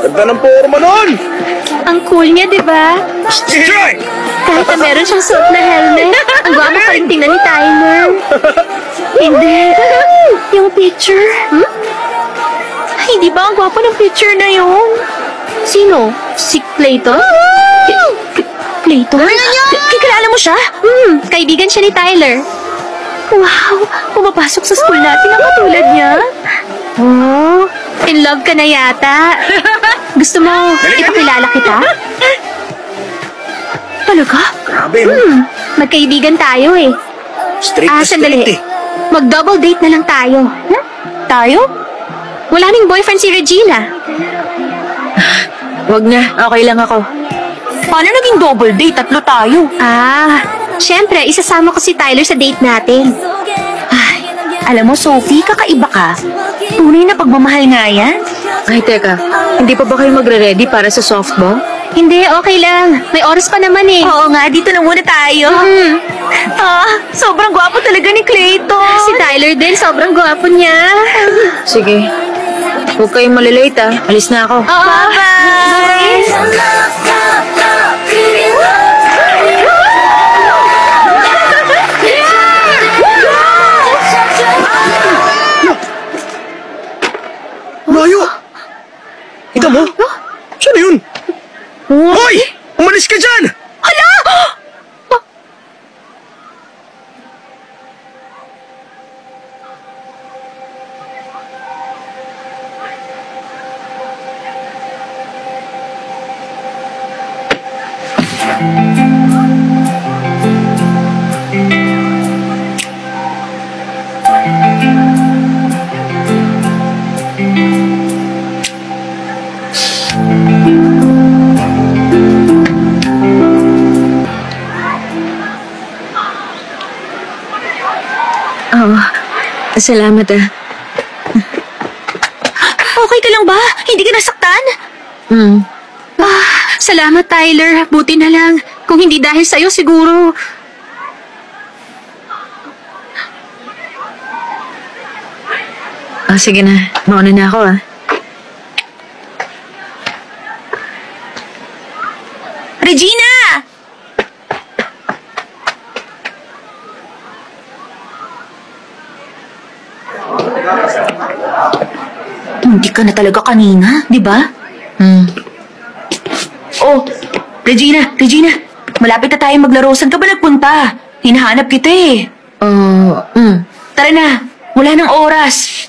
Ganda ng forma nun! Ang cool niya, di ba? Strike! Kahit na meron siyang suot na helmet, ang gwapo pa rin tingnan ni Tyler. Hindi. Yung picture. Hindi ba ang gwapo ng picture na yun? Sino? Si Clayton? Clayton? Kilala mo siya? Kaibigan siya ni Tyler. Wow! Pumapasok sa school natin ang katulad niya. Oh, in love ka na yata. Gusto mo ipakilala kita? Talaga? Grabe, Magkaibigan tayo eh. Straight na Sandali. straight eh. Mag-double date na lang tayo. Tayo? Wala ning boyfriend si Regina. Wag na, okay lang ako. Paano naging double date? Tatlo tayo. Syempre, isasama ko si Tyler sa date natin. Ay, alam mo, Sophie, kakaiba ka. Tunay na pagmamahal nga yan. Ay, teka. Hindi pa ba kayo magre-ready para sa softball? Hindi, okay lang. May oras pa naman eh. Oo nga, dito na muna tayo. Sobrang gwapo talaga ni Clayton. Si Tyler din, sobrang gwapo niya. Sige. Huwag kayong malilate Alis na ako. Bye-bye! Layo! Ito mo? Siya na yun! Hoy! Umalis ka dyan! Hala! Salamat Okay ka lang ba? Hindi ka nasaktan? Salamat, Tyler. Buti na lang. Kung hindi dahil sa'yo, siguro... Sige na. Mauna na ako Regina! Hindi ka na talaga kanina, di ba? Oh, Regina! Malapit na tayo maglaro. Saan ka ba nagpunta? Hinahanap kita eh. Tara na. Wala nang oras.